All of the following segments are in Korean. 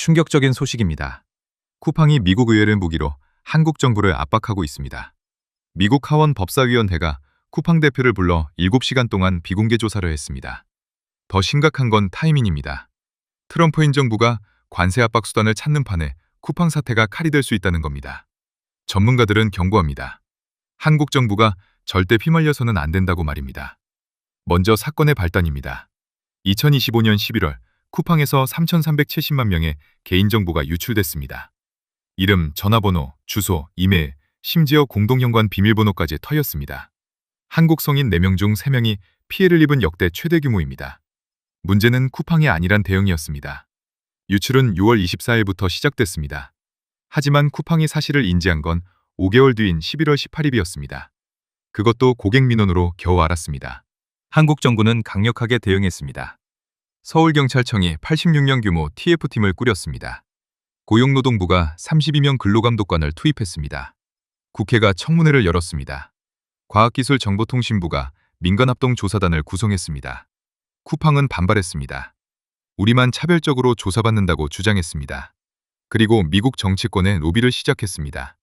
충격적인 소식입니다. 쿠팡이 미국 의회를 무기로 한국 정부를 압박하고 있습니다. 미국 하원 법사위원회가 쿠팡 대표를 불러 7시간 동안 비공개 조사를 했습니다. 더 심각한 건 타이밍입니다. 트럼프 행정부가 관세 압박 수단을 찾는 판에 쿠팡 사태가 칼이 될 수 있다는 겁니다. 전문가들은 경고합니다. 한국 정부가 절대 휘말려서는 안 된다고 말입니다. 먼저 사건의 발단입니다. 2025년 11월 쿠팡에서 3,370만 명의 개인정보가 유출됐습니다. 이름, 전화번호, 주소, 이메일, 심지어 공동연관 비밀번호까지 털렸습니다. 한국 성인 4명 중 3명이 피해를 입은 역대 최대 규모입니다. 문제는 쿠팡이 아니란 대응이었습니다. 유출은 6월 24일부터 시작됐습니다. 하지만 쿠팡이 사실을 인지한 건 5개월 뒤인 11월 18일이었습니다. 그것도 고객 민원으로 겨우 알았습니다. 한국 정부는 강력하게 대응했습니다. 서울경찰청이 86명 규모 TF팀을 꾸렸습니다. 고용노동부가 32명 근로감독관을 투입했습니다. 국회가 청문회를 열었습니다. 과학기술정보통신부가 민간합동조사단을 구성했습니다. 쿠팡은 반발했습니다. 우리만 차별적으로 조사받는다고 주장했습니다. 그리고 미국 정치권에 로비를 시작했습니다.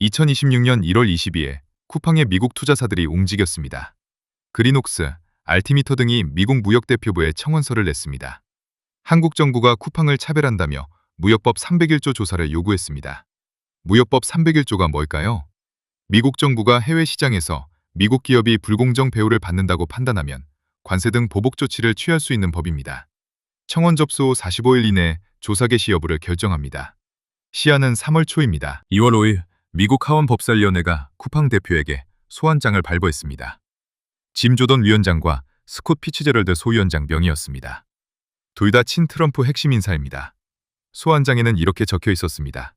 2026년 1월 22일 쿠팡의 미국 투자사들이 움직였습니다. 그린옥스, 알티미터 등이 미국 무역대표부에 청원서를 냈습니다. 한국 정부가 쿠팡을 차별한다며 무역법 301조 조사를 요구했습니다. 무역법 301조가 뭘까요? 미국 정부가 해외 시장에서 미국 기업이 불공정 배후를 받는다고 판단하면 관세 등 보복 조치를 취할 수 있는 법입니다. 청원 접수 후 45일 이내에 조사 개시 여부를 결정합니다. 시한은 3월 초입니다. 2월 5일 미국 하원 법사위원회가 쿠팡 대표에게 소환장을 발부했습니다. 짐 조던 위원장과 스콧 피츠제럴드 소위원장 명의였습니다. 둘 다 친트럼프 핵심 인사입니다. 소환장에는 이렇게 적혀 있었습니다.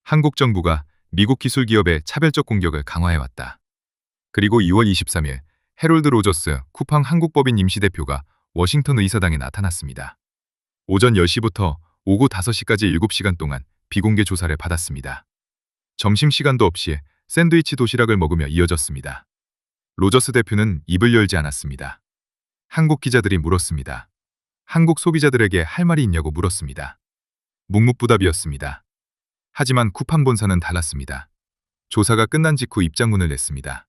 한국 정부가 미국 기술 기업의 차별적 공격을 강화해왔다. 그리고 2월 23일 해롤드 로저스 쿠팡 한국법인 임시대표가 워싱턴 의사당에 나타났습니다. 오전 10시부터 오후 5시까지 7시간 동안 비공개 조사를 받았습니다. 점심시간도 없이 샌드위치 도시락을 먹으며 이어졌습니다. 로저스 대표는 입을 열지 않았습니다. 한국 기자들이 물었습니다. 한국 소비자들에게 할 말이 있냐고 물었습니다. 묵묵부답이었습니다. 하지만 쿠팡 본사는 달랐습니다. 조사가 끝난 직후 입장문을 냈습니다.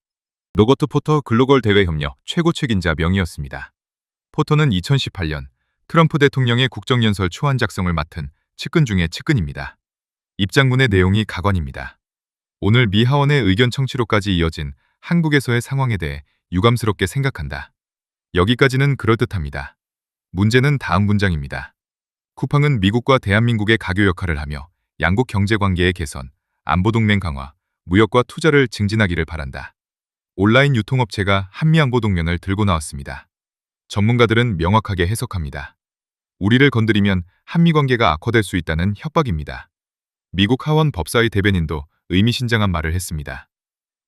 로버트 포터 글로벌 대외 협력 최고 책임자 명의였습니다. 포터는 2018년 트럼프 대통령의 국정연설 초안 작성을 맡은 측근 중의 측근입니다. 입장문의 내용이 가관입니다. 오늘 미 하원의 의견 청취로까지 이어진 한국에서의 상황에 대해 유감스럽게 생각한다. 여기까지는 그럴듯합니다. 문제는 다음 문장입니다. 쿠팡은 미국과 대한민국의 가교 역할을 하며 양국 경제관계의 개선, 안보동맹 강화, 무역과 투자를 증진하기를 바란다. 온라인 유통업체가 한미안보동맹을 들고 나왔습니다. 전문가들은 명확하게 해석합니다. 우리를 건드리면 한미관계가 악화될 수 있다는 협박입니다. 미국 하원 법사위 대변인도 의미심장한 말을 했습니다.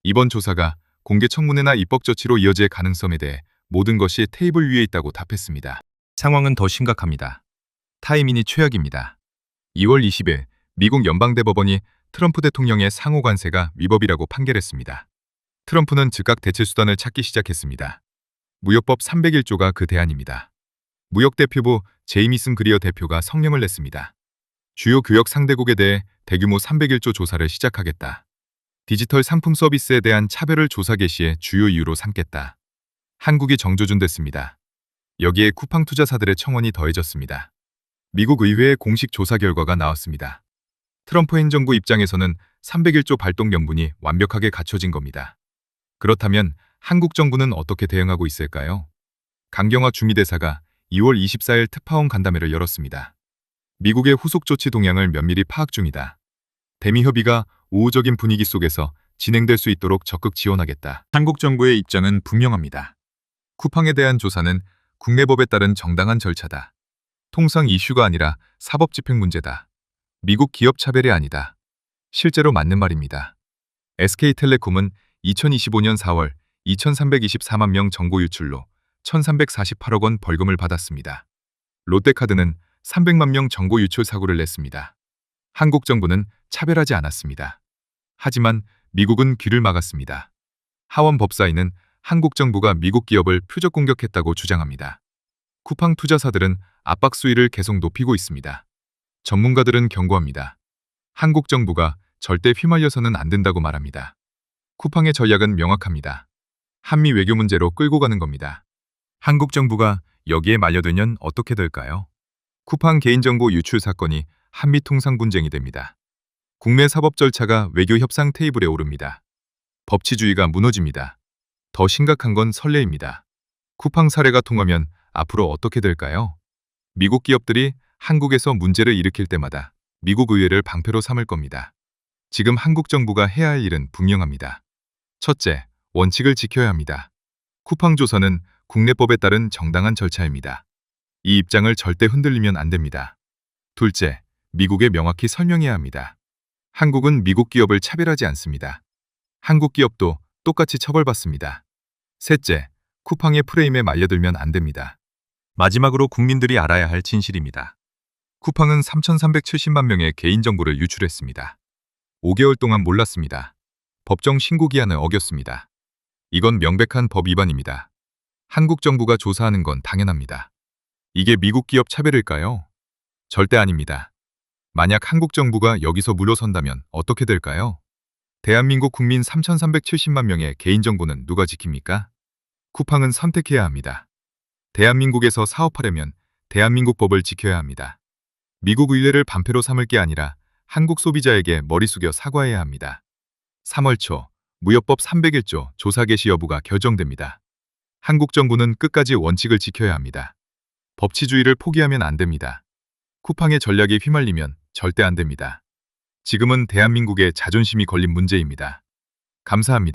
이번 조사가 공개 청문회나 입법 조치로 이어질 가능성에 대해 모든 것이 테이블 위에 있다고 답했습니다. 상황은 더 심각합니다. 타이밍이 최악입니다. 2월 20일 미국 연방대법원이 트럼프 대통령의 상호 관세가 위법이라고 판결했습니다. 트럼프는 즉각 대체 수단을 찾기 시작했습니다. 무역법 301조가 그 대안입니다. 무역대표부 제이미슨 그리어 대표가 성명을 냈습니다. 주요 교역 상대국에 대해 대규모 301조 조사를 시작하겠다. 디지털 상품 서비스에 대한 차별을 조사 개시의 주요 이유로 삼겠다. 한국이 정조준됐습니다. 여기에 쿠팡 투자사들의 청원이 더해졌습니다. 미국 의회의 공식 조사 결과가 나왔습니다. 트럼프 행정부 입장에서는 301조 발동 명분이 완벽하게 갖춰진 겁니다. 그렇다면 한국 정부는 어떻게 대응하고 있을까요? 강경화 주미대사가 2월 24일 특파원 간담회를 열었습니다. 미국의 후속 조치 동향을 면밀히 파악 중이다. 대미 협의가 우호적인 분위기 속에서 진행될 수 있도록 적극 지원하겠다. 한국 정부의 입장은 분명합니다. 쿠팡에 대한 조사는 국내법에 따른 정당한 절차다. 통상 이슈가 아니라 사법집행 문제다. 미국 기업 차별이 아니다. 실제로 맞는 말입니다. SK텔레콤은 2025년 4월 2,324만 명 정보 유출로 1,348억 원 벌금을 받았습니다. 롯데카드는 300만 명 정보 유출 사고를 냈습니다. 한국 정부는 차별하지 않았습니다. 하지만 미국은 귀를 막았습니다. 하원 법사위는 한국 정부가 미국 기업을 표적 공격했다고 주장합니다. 쿠팡 투자사들은 압박 수위를 계속 높이고 있습니다. 전문가들은 경고합니다. 한국 정부가 절대 휘말려서는 안 된다고 말합니다. 쿠팡의 전략은 명확합니다. 한미 외교 문제로 끌고 가는 겁니다. 한국 정부가 여기에 말려들면 어떻게 될까요? 쿠팡 개인정보 유출 사건이 한미 통상 분쟁이 됩니다. 국내 사법 절차가 외교 협상 테이블에 오릅니다. 법치주의가 무너집니다. 더 심각한 건 선례입니다. 쿠팡 사례가 통하면 앞으로 어떻게 될까요? 미국 기업들이 한국에서 문제를 일으킬 때마다 미국 의회를 방패로 삼을 겁니다. 지금 한국 정부가 해야 할 일은 분명합니다. 첫째, 원칙을 지켜야 합니다. 쿠팡 조사는 국내법에 따른 정당한 절차입니다. 이 입장을 절대 흔들리면 안 됩니다. 둘째, 미국에 명확히 설명해야 합니다. 한국은 미국 기업을 차별하지 않습니다. 한국 기업도 똑같이 처벌받습니다. 셋째, 쿠팡의 프레임에 말려들면 안 됩니다. 마지막으로 국민들이 알아야 할 진실입니다. 쿠팡은 3,370만 명의 개인정보를 유출했습니다. 5개월 동안 몰랐습니다. 법정 신고 기한을 어겼습니다. 이건 명백한 법 위반입니다. 한국 정부가 조사하는 건 당연합니다. 이게 미국 기업 차별일까요? 절대 아닙니다. 만약 한국 정부가 여기서 물러선다면 어떻게 될까요? 대한민국 국민 3,370만 명의 개인정보는 누가 지킵니까? 쿠팡은 선택해야 합니다. 대한민국에서 사업하려면 대한민국 법을 지켜야 합니다. 미국 의회를 방패로 삼을 게 아니라 한국 소비자에게 머리 숙여 사과해야 합니다. 3월 초 무역법 301조 조사 개시 여부가 결정됩니다. 한국 정부는 끝까지 원칙을 지켜야 합니다. 법치주의를 포기하면 안 됩니다. 쿠팡의 전략에 휘말리면 절대 안 됩니다. 지금은 대한민국의 자존심이 걸린 문제입니다. 감사합니다.